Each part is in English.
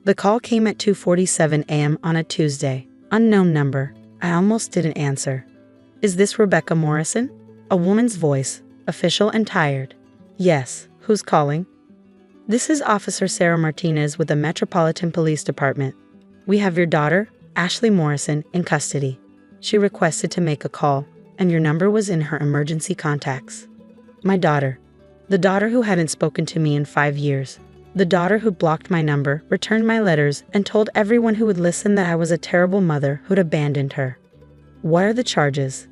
The call came at 2:47 a.m. on a Tuesday. Unknown number. I almost didn't answer. Is this Rebecca Morrison? A woman's voice, official and tired. Yes, who's calling? This is Officer Sarah Martinez with the Metropolitan Police Department. We have your daughter, Ashley Morrison, in custody. She requested to make a call, and your number was in her emergency contacts. My daughter. The daughter who hadn't spoken to me in 5 years. The daughter who blocked my number, returned my letters, and told everyone who would listen that I was a terrible mother who'd abandoned her. What are the charges?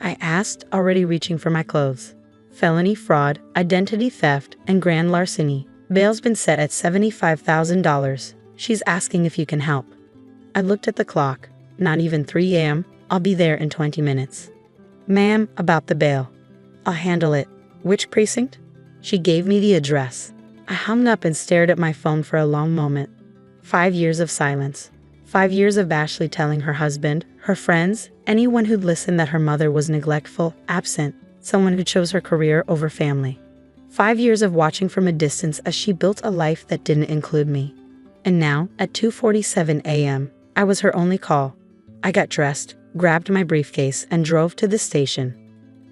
I asked, already reaching for my clothes. Felony fraud, identity theft, and grand larceny. Bail's been set at $75,000. She's asking if you can help. I looked at the clock. Not even 3 a.m. I'll be there in 20 minutes. Ma'am, about the bail. I'll handle it. Which precinct? She gave me the address. I hung up and stared at my phone for a long moment. 5 years of silence. 5 years of Ashley telling her husband, her friends, anyone who'd listened that her mother was neglectful, absent, someone who chose her career over family. 5 years of watching from a distance as she built a life that didn't include me. And now, at 2:47 a.m., I was her only call. I got dressed, grabbed my briefcase, and drove to the station.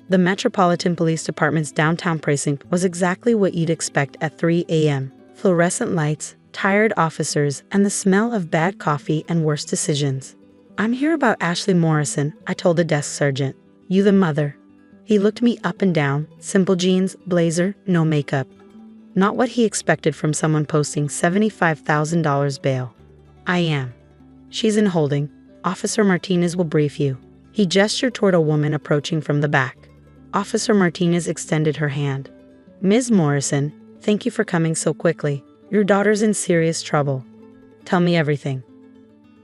The Metropolitan Police Department's downtown precinct was exactly what you'd expect at 3 a.m. Fluorescent lights, tired officers, and the smell of bad coffee and worse decisions. I'm here about Ashley Morrison, I told the desk sergeant. You the mother. He looked me up and down, simple jeans, blazer, no makeup. Not what he expected from someone posting $75,000 bail. I am. She's in holding. Officer Martinez will brief you. He gestured toward a woman approaching from the back. Officer Martinez extended her hand. Ms. Morrison, thank you for coming so quickly. Your daughter's in serious trouble. Tell me everything.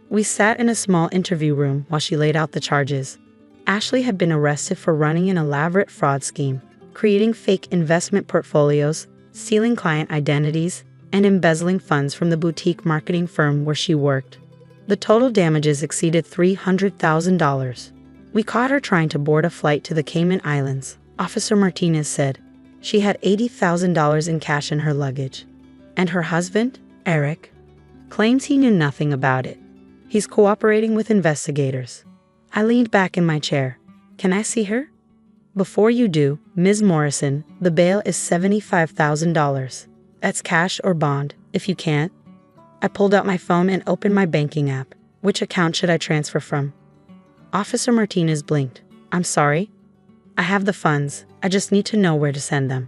We sat in a small interview room while she laid out the charges. Ashley had been arrested for running an elaborate fraud scheme, creating fake investment portfolios, stealing client identities, and embezzling funds from the boutique marketing firm where she worked. The total damages exceeded $300,000. We caught her trying to board a flight to the Cayman Islands, Officer Martinez said. She had $80,000 in cash in her luggage. And her husband, Eric, claims he knew nothing about it. He's cooperating with investigators. I leaned back in my chair. Can I see her? Before you do, Ms. Morrison, the bail is $75,000. That's cash or bond, if you can't. I pulled out my phone and opened my banking app. Which account should I transfer from? Officer Martinez blinked. I'm sorry? I have the funds. I just need to know where to send them.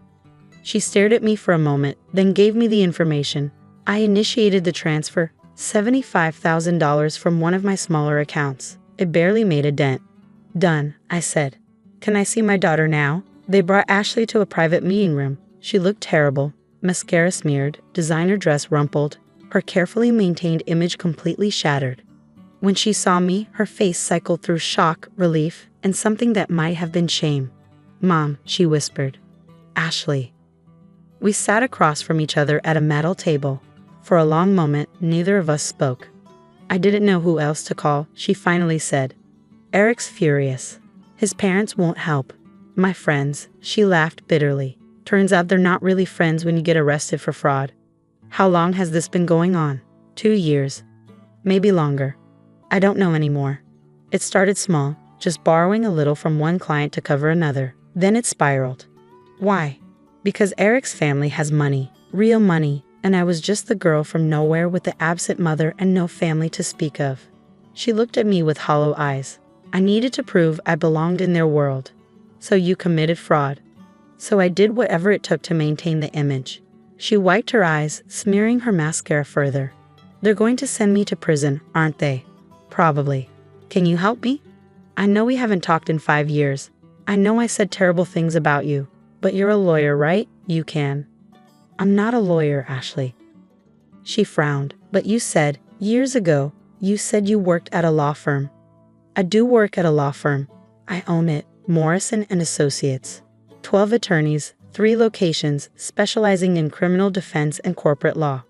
She stared at me for a moment, then gave me the information. I initiated the transfer, $75,000 from one of my smaller accounts. It barely made a dent. Done, I said. Can I see my daughter now? They brought Ashley to a private meeting room. She looked terrible. Mascara smeared, designer dress rumpled, her carefully maintained image completely shattered. When she saw me, her face cycled through shock, relief, and something that might have been shame. Mom, she whispered. Ashley. We sat across from each other at a metal table. For a long moment, neither of us spoke. I didn't know who else to call, she finally said. Eric's furious. His parents won't help. My friends, she laughed bitterly. Turns out they're not really friends when you get arrested for fraud. How long has this been going on? 2 years. Maybe longer. I don't know anymore. It started small, just borrowing a little from one client to cover another. Then it spiraled. Why? Because Eric's family has money, real money, and I was just the girl from nowhere with the absent mother and no family to speak of. She looked at me with hollow eyes. I needed to prove I belonged in their world. So you committed fraud. So I did whatever it took to maintain the image. She wiped her eyes, smearing her mascara further. They're going to send me to prison, aren't they? Probably. Can you help me? I know we haven't talked in 5 years. I know I said terrible things about you. But you're a lawyer, right? You can. I'm not a lawyer, Ashley. She frowned. But you said, years ago, you said you worked at a law firm. I do work at a law firm. I own it. Morrison and Associates. 12 attorneys, 3 locations, specializing in criminal defense and corporate law.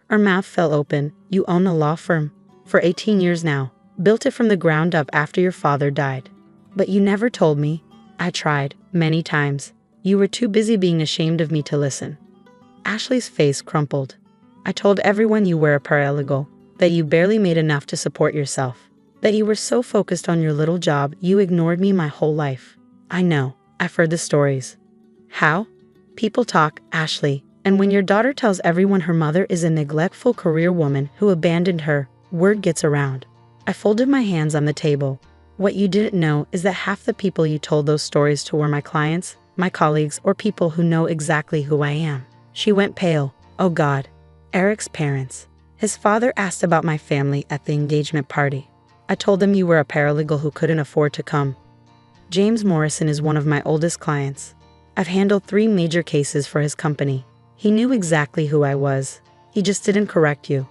Her mouth fell open. You own a law firm? For 18 years now. Built it from the ground up after your father died. But you never told me. I tried, many times. You were too busy being ashamed of me to listen. Ashley's face crumpled. I told everyone you were a paralegal, that you barely made enough to support yourself, that you were so focused on your little job you ignored me my whole life. I know, I've heard the stories. How? People talk, Ashley, and when your daughter tells everyone her mother is a neglectful career woman who abandoned her, word gets around. I folded my hands on the table. What you didn't know is that half the people you told those stories to were my clients, my colleagues, or people who know exactly who I am. She went pale. Oh God. Eric's parents. His father asked about my family at the engagement party. I told them you were a paralegal who couldn't afford to come. James Morrison is one of my oldest clients. I've handled 3 major cases for his company. He knew exactly who I was. He just didn't correct you.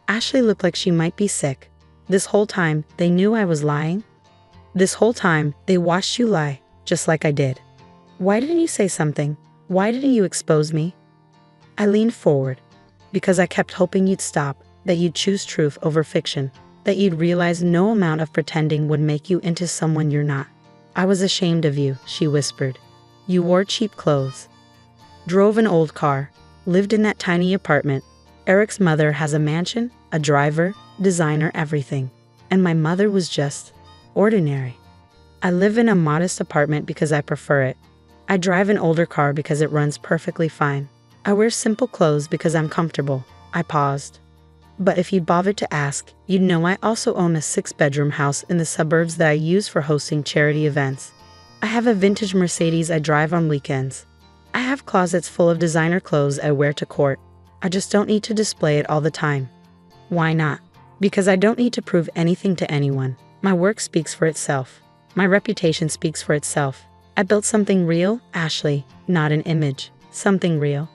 Ashley looked like she might be sick. This whole time, they knew I was lying? This whole time, they watched you lie, just like I did. Why didn't you say something? Why didn't you expose me? I leaned forward. Because I kept hoping you'd stop, that you'd choose truth over fiction, that you'd realize no amount of pretending would make you into someone you're not. I was ashamed of you, she whispered. You wore cheap clothes, drove an old car, lived in that tiny apartment. Eric's mother has a mansion, a driver, designer, everything. And my mother was just ordinary. I live in a modest apartment because I prefer it. I drive an older car because it runs perfectly fine. I wear simple clothes because I'm comfortable. I paused. But if you'd bothered to ask, you'd know I also own a 6-bedroom house in the suburbs that I use for hosting charity events. I have a vintage Mercedes I drive on weekends. I have closets full of designer clothes I wear to court. I just don't need to display it all the time. Why not? Because I don't need to prove anything to anyone. My work speaks for itself. My reputation speaks for itself. I built something real, Ashley, not an image. Something real.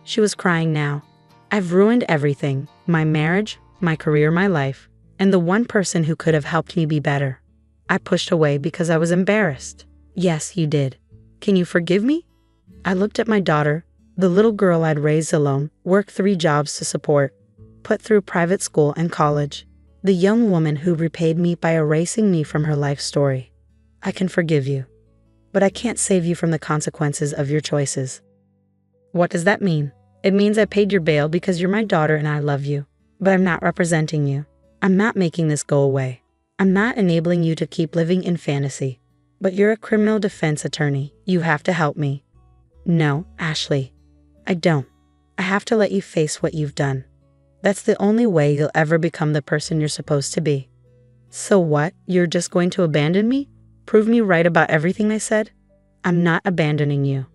She was crying now. I've ruined everything. My marriage, my career, my life, and the one person who could have helped me be better. I pushed away because I was embarrassed. Yes, you did. Can you forgive me? I looked at my daughter, the little girl I'd raised alone, worked 3 jobs to support, put through private school and college, the young woman who repaid me by erasing me from her life story. I can forgive you, but I can't save you from the consequences of your choices. What does that mean? It means I paid your bail because you're my daughter and I love you, but I'm not representing you. I'm not making this go away. I'm not enabling you to keep living in fantasy. But you're a criminal defense attorney. You have to help me. No, Ashley, I don't. I have to let you face what you've done. That's the only way you'll ever become the person you're supposed to be. So what? You're just going to abandon me? Prove me right about everything I said? I'm not abandoning you.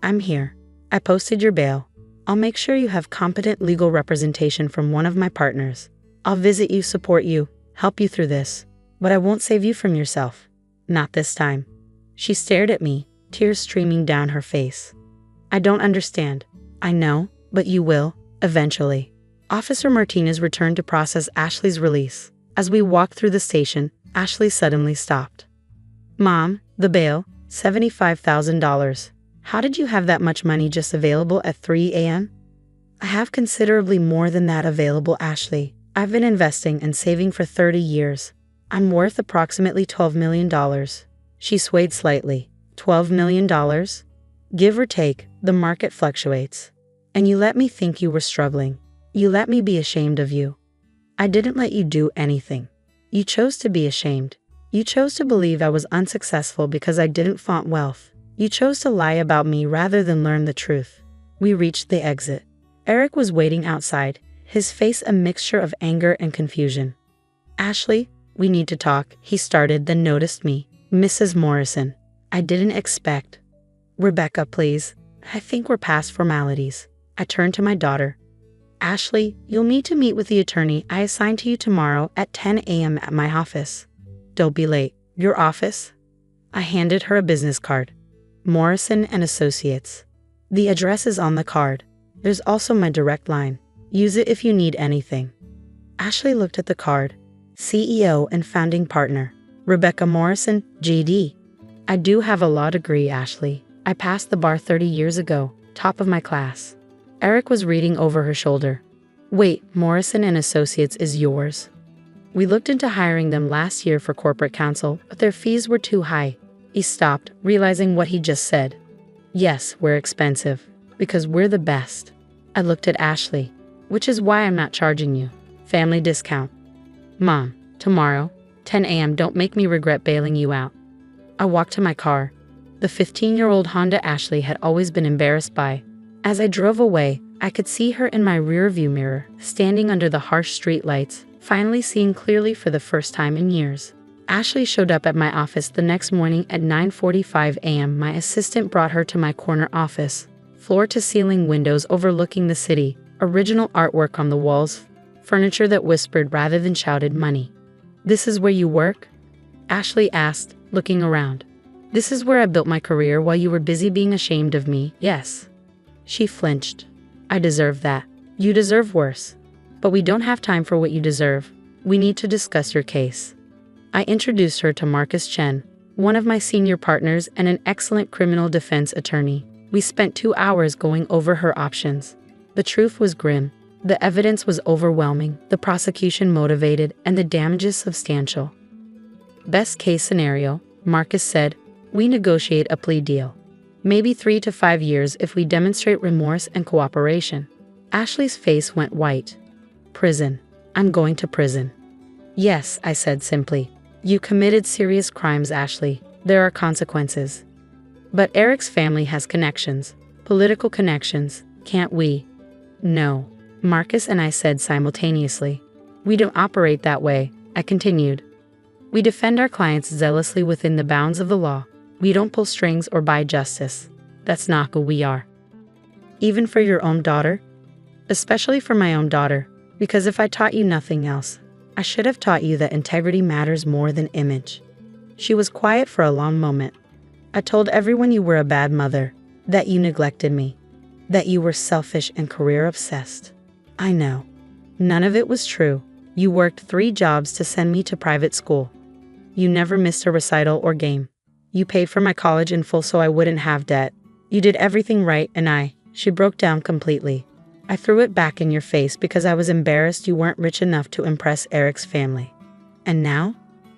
I'm here. I posted your bail. I'll make sure you have competent legal representation from one of my partners. I'll visit you, support you, help you through this. But I won't save you from yourself. Not this time. She stared at me, tears streaming down her face. I don't understand. I know, but you will, eventually. Officer Martinez returned to process Ashley's release. As we walked through the station, Ashley suddenly stopped. Mom, the bail, $75,000. How did you have that much money just available at 3 a.m.? I have considerably more than that available, Ashley. I've been investing and saving for 30 years. I'm worth approximately $12 million. She swayed slightly. $12 million? Give or take, the market fluctuates. And you let me think you were struggling. You let me be ashamed of you. I didn't let you do anything. You chose to be ashamed. You chose to believe I was unsuccessful because I didn't flaunt wealth. You chose to lie about me rather than learn the truth. We reached the exit. Eric was waiting outside, his face a mixture of anger and confusion. Ashley, we need to talk, he started, then noticed me. Mrs. Morrison. I didn't expect. Rebecca, please. I think we're past formalities. I turned to my daughter. Ashley, you'll need to meet with the attorney I assigned to you tomorrow at 10 a.m. at my office. Don't be late. Your office? I handed her a business card. Morrison and Associates. The address is on the card. There's also my direct line. Use it if you need anything. Ashley looked at the card. CEO and founding partner, Rebecca Morrison, JD. I do have a law degree, Ashley. I passed the bar 30 years ago, top of my class. Eric was reading over her shoulder. Wait, Morrison and Associates is yours? We looked into hiring them last year for corporate counsel, but their fees were too high. He stopped, realizing what he just said. Yes, we're expensive, because we're the best. I looked at Ashley. which is why I'm not charging you. Family discount. Mom, tomorrow, 10 a.m. Don't make me regret bailing you out. I walked to my car. The 15-year-old Honda Ashley had always been embarrassed by. As I drove away, I could see her in my rearview mirror, standing under the harsh street lights, finally seeing clearly for the first time in years. Ashley showed up at my office the next morning at 9:45 a.m. My assistant brought her to my corner office. Floor-to-ceiling windows overlooking the city, original artwork on the walls, furniture that whispered rather than shouted money. "This is where you work?" Ashley asked, looking around. "This is where I built my career while you were busy being ashamed of me, yes." She flinched. "I deserve that. You deserve worse. But we don't have time for what you deserve. We need to discuss your case." I introduced her to Marcus Chen, one of my senior partners and an excellent criminal defense attorney. We spent 2 hours going over her options. The truth was grim. The evidence was overwhelming, the prosecution motivated, and the damages substantial. "Best case scenario," Marcus said, "we negotiate a plea deal. Maybe 3 to 5 years if we demonstrate remorse and cooperation." Ashley's face went white. "Prison. I'm going to prison." "Yes," I said simply. "You committed serious crimes, Ashley. There are consequences." "But Eric's family has connections. Political connections. Can't we?" "No," Marcus and I said simultaneously. "We don't operate that way," I continued. "We defend our clients zealously within the bounds of the law. We don't pull strings or buy justice. That's not who we are." "Even for your own daughter?" "Especially for my own daughter, because if I taught you nothing else, I should have taught you that integrity matters more than image." She was quiet for a long moment. "I told everyone you were a bad mother, that you neglected me, that you were selfish and career-obsessed. I know. None of it was true. You worked 3 jobs to send me to private school. You never missed a recital or game. You paid for my college in full so I wouldn't have debt. You did everything right and She broke down completely. "I threw it back in your face because I was embarrassed you weren't rich enough to impress Eric's family. And now?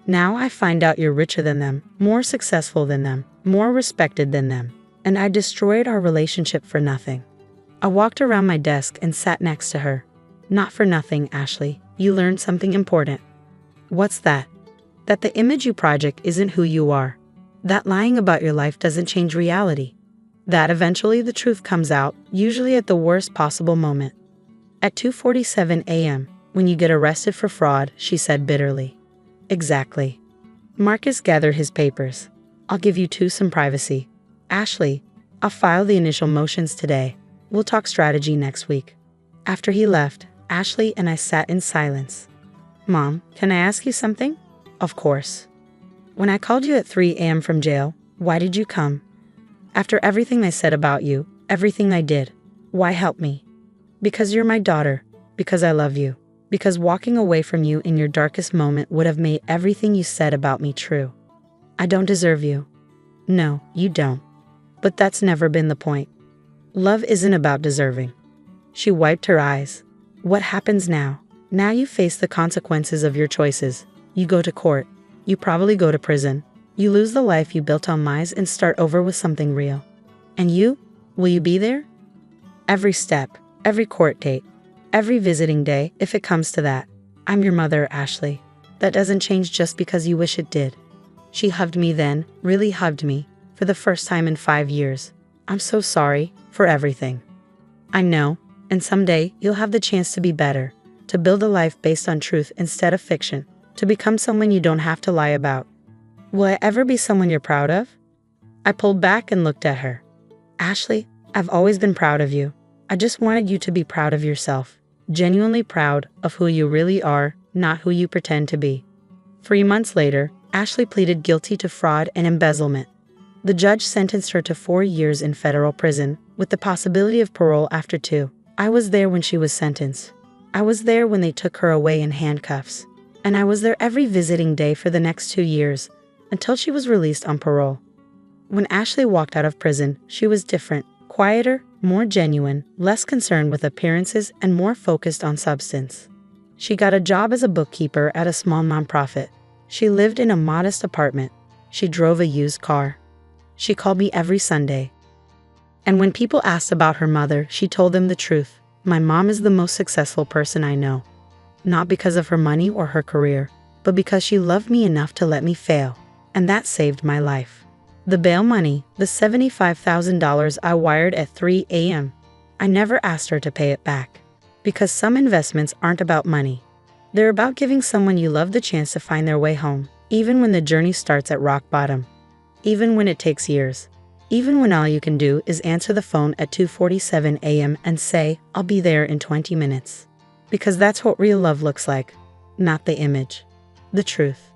Now I find out you're richer than them, more successful than them, more respected than them. And I destroyed our relationship for nothing." I walked around my desk and sat next to her. "Not for nothing, Ashley. You learned something important." "What's that?" "That the image you project isn't who you are. That lying about your life doesn't change reality. That eventually the truth comes out, usually at the worst possible moment. At 2:47 a.m., when you get arrested for fraud," she said bitterly. "Exactly." Marcus gathered his papers. "I'll give you some privacy. Ashley, I'll file the initial motions today. We'll talk strategy next week." After he left, Ashley and I sat in silence. "Mom, can I ask you something?" "Of course." "When I called you at 3 a.m. from jail, why did you come? After everything I said about you, everything I did, why help me?" "Because you're my daughter. Because I love you. Because walking away from you in your darkest moment would have made everything you said about me true. I don't deserve you." "No, you don't. But that's never been the point. Love isn't about deserving." She wiped her eyes. "What happens now? Now you face the consequences of your choices. You go to court. You probably go to prison. You lose the life you built on lies and start over with something real. And you? Will you be there? Every step, every court date, every visiting day, if it comes to that. I'm your mother, Ashley. That doesn't change just because you wish it did." She hugged me then, really hugged me, for the first time in 5 years. "I'm so sorry for everything." "I know, and someday you'll have the chance to be better, to build a life based on truth instead of fiction, to become someone you don't have to lie about. Will I ever be someone you're proud of?" I pulled back and looked at her. "Ashley, I've always been proud of you. I just wanted you to be proud of yourself, genuinely proud of who you really are, not who you pretend to be." 3 months later, Ashley pleaded guilty to fraud and embezzlement. The judge sentenced her to 4 years in federal prison, with the possibility of parole after 2. I was there when she was sentenced. I was there when they took her away in handcuffs. And I was there every visiting day for the next 2 years, until she was released on parole. When Ashley walked out of prison, she was different, quieter, more genuine, less concerned with appearances, and more focused on substance. She got a job as a bookkeeper at a small nonprofit. She lived in a modest apartment. She drove a used car. She called me every Sunday. And when people asked about her mother, she told them the truth. My mom is the most successful person I know. Not because of her money or her career, but because she loved me enough to let me fail. And that saved my life. The bail money, the $75,000 I wired at 3 a.m., I never asked her to pay it back. Because some investments aren't about money. They're about giving someone you love the chance to find their way home, even when the journey starts at rock bottom. Even when it takes years. Even when all you can do is answer the phone at 2:47 a.m. and say, "I'll be there in 20 minutes. Because that's what real love looks like. Not the image. The truth.